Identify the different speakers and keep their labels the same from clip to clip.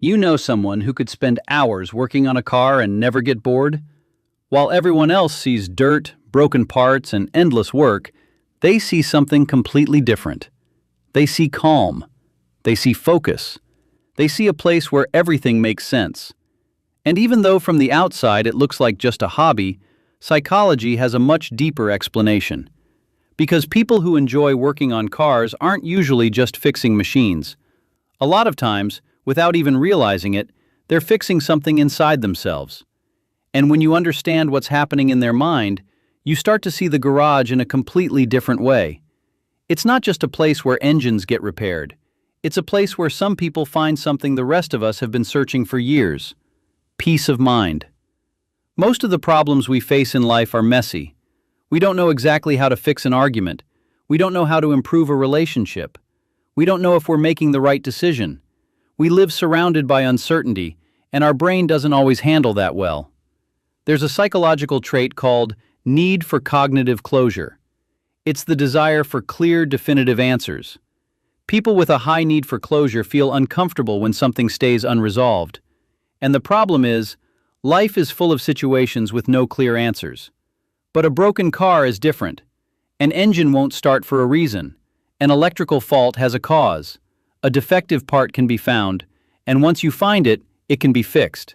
Speaker 1: You know someone who could spend hours working on a car and never get bored? While everyone else sees dirt, broken parts, and endless work, they see something completely different. They see calm. They see focus. They see a place where everything makes sense. And even though from the outside it looks like just a hobby, psychology has a much deeper explanation. Because people who enjoy working on cars aren't usually just fixing machines. A lot of times, without even realizing it, they're fixing something inside themselves. And when you understand what's happening in their mind, you start to see the garage in a completely different way. It's not just a place where engines get repaired. It's a place where some people find something the rest of us have been searching for years: peace of mind. Most of the problems we face in life are messy. We don't know exactly how to fix an argument. We don't know how to improve a relationship. We don't know if we're making the right decision. We live surrounded by uncertainty, and our brain doesn't always handle that well. There's a psychological trait called need for cognitive closure. It's the desire for clear, definitive answers. People with a high need for closure feel uncomfortable when something stays unresolved. And the problem is, life is full of situations with no clear answers. But a broken car is different. An engine won't start for a reason. An electrical fault has a cause. A defective part can be found, and once you find it, it can be fixed.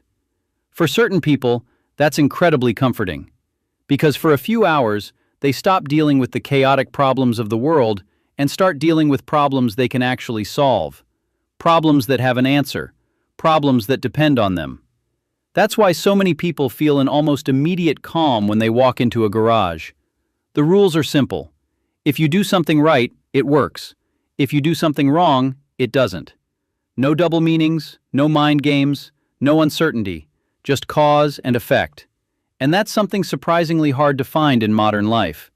Speaker 1: For certain people, that's incredibly comforting. Because for a few hours, they stop dealing with the chaotic problems of the world and start dealing with problems they can actually solve. Problems that have an answer. Problems that depend on them. That's why so many people feel an almost immediate calm when they walk into a garage. The rules are simple. If you do something right, it works. If you do something wrong, it doesn't. No double meanings, no mind games, no uncertainty, just cause and effect. And that's something surprisingly hard to find in modern life.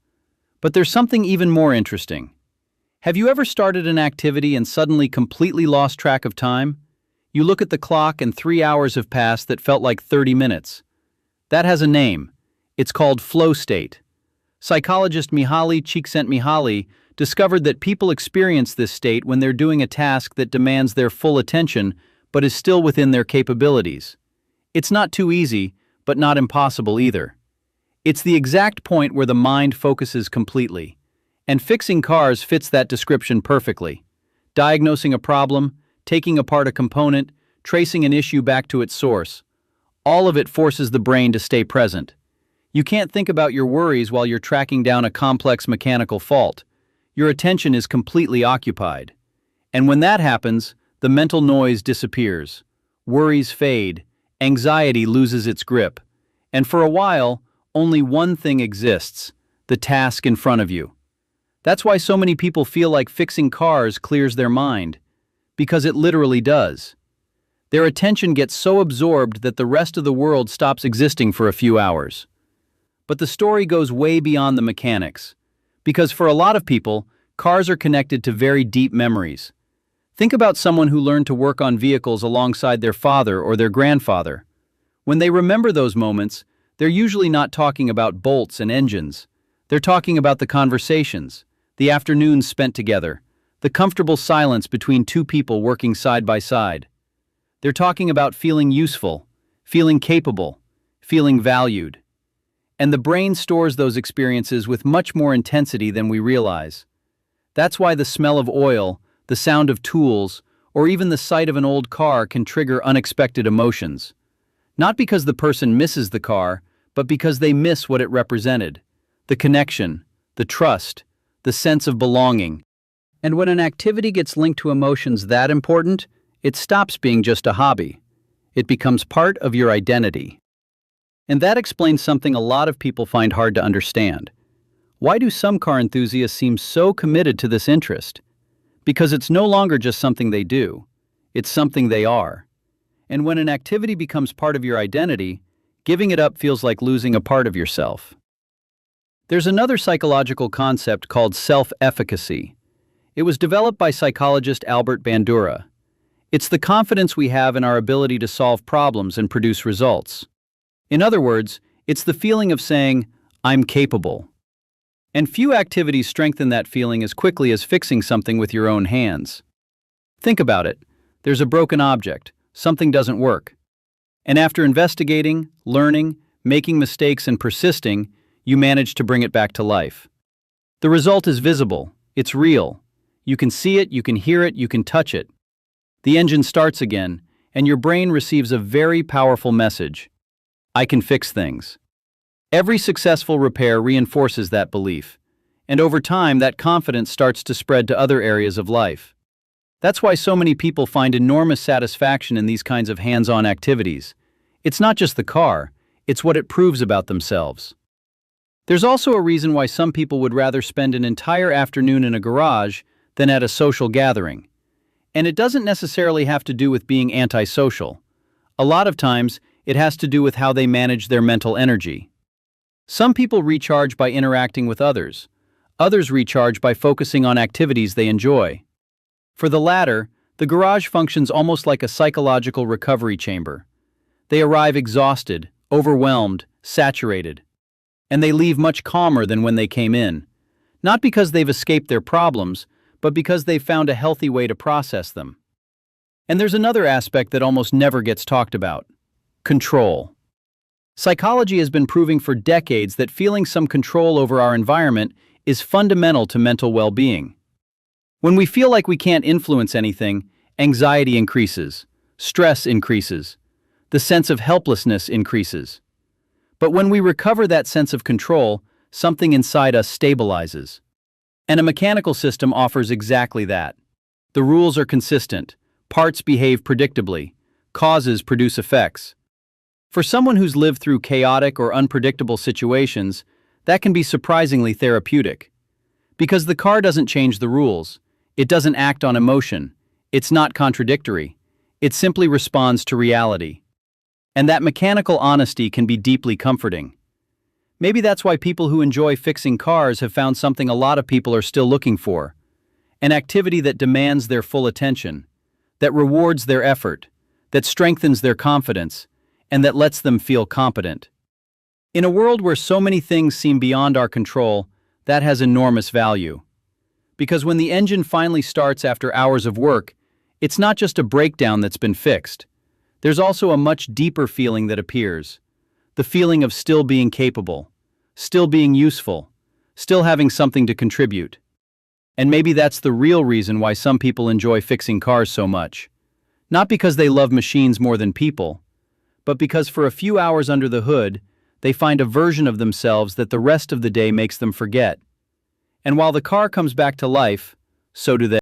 Speaker 1: But there's something even more interesting. Have you ever started an activity and suddenly completely lost track of time? You look at the clock and 3 hours have passed that felt like 30 minutes. That has a name. It's called flow state. Psychologist Mihaly Csikszentmihalyi discovered that people experience this state when they're doing a task that demands their full attention but is still within their capabilities. It's not too easy, but not impossible either. It's the exact point where the mind focuses completely. And fixing cars fits that description perfectly. Diagnosing a problem, taking apart a component, tracing an issue back to its source. All of it forces the brain to stay present. You can't think about your worries while you're tracking down a complex mechanical fault. Your attention is completely occupied. And when that happens, the mental noise disappears. Worries fade. Anxiety loses its grip. And for a while, only one thing exists: the task in front of you. That's why so many people feel like fixing cars clears their mind. Because it literally does. Their attention gets so absorbed that the rest of the world stops existing for a few hours. But the story goes way beyond the mechanics. Because for a lot of people, cars are connected to very deep memories. Think about someone who learned to work on vehicles alongside their father or their grandfather. When they remember those moments, they're usually not talking about bolts and engines. They're talking about the conversations, the afternoons spent together, the comfortable silence between two people working side by side. They're talking about feeling useful, feeling capable, feeling valued. And the brain stores those experiences with much more intensity than we realize. That's why the smell of oil, the sound of tools, or even the sight of an old car can trigger unexpected emotions. Not because the person misses the car, but because they miss what it represented. The connection, the trust, the sense of belonging. And when an activity gets linked to emotions that important, it stops being just a hobby. It becomes part of your identity. And that explains something a lot of people find hard to understand. Why do some car enthusiasts seem so committed to this interest? Because it's no longer just something they do. It's something they are. And when an activity becomes part of your identity, giving it up feels like losing a part of yourself. There's another psychological concept called self-efficacy. It was developed by psychologist Albert Bandura. It's the confidence we have in our ability to solve problems and produce results. In other words, it's the feeling of saying, "I'm capable." And few activities strengthen that feeling as quickly as fixing something with your own hands. Think about it. There's a broken object, something doesn't work. And after investigating, learning, making mistakes, and persisting, you manage to bring it back to life. The result is visible, it's real. You can see it, you can hear it, you can touch it. The engine starts again, and your brain receives a very powerful message. I can fix things. Every successful repair reinforces that belief, and over time that confidence starts to spread to other areas of life. That's why so many people find enormous satisfaction in these kinds of hands-on activities. It's not just the car, it's what it proves about themselves. There's also a reason why some people would rather spend an entire afternoon in a garage than at a social gathering. And it doesn't necessarily have to do with being antisocial. A lot of times, it has to do with how they manage their mental energy. Some people recharge by interacting with others. Others recharge by focusing on activities they enjoy. For the latter, the garage functions almost like a psychological recovery chamber. They arrive exhausted, overwhelmed, saturated. And they leave much calmer than when they came in. Not because they've escaped their problems, but because they've found a healthy way to process them. And there's another aspect that almost never gets talked about: control. Psychology has been proving for decades that feeling some control over our environment is fundamental to mental well-being. When we feel like we can't influence anything, anxiety increases, stress increases, the sense of helplessness increases. But when we recover that sense of control, something inside us stabilizes. And a mechanical system offers exactly that. The rules are consistent, parts behave predictably, causes produce effects. For someone who's lived through chaotic or unpredictable situations, that can be surprisingly therapeutic. Because the car doesn't change the rules, it doesn't act on emotion, it's not contradictory, it simply responds to reality. And that mechanical honesty can be deeply comforting. Maybe that's why people who enjoy fixing cars have found something a lot of people are still looking for: an activity that demands their full attention, that rewards their effort, that strengthens their confidence, and that lets them feel competent. In a world where so many things seem beyond our control, that has enormous value. Because when the engine finally starts after hours of work, it's not just a breakdown that's been fixed. There's also a much deeper feeling that appears. The feeling of still being capable, still being useful, still having something to contribute. And maybe that's the real reason why some people enjoy fixing cars so much. Not because they love machines more than people, but because for a few hours under the hood, they find a version of themselves that the rest of the day makes them forget. And while the car comes back to life, so do they.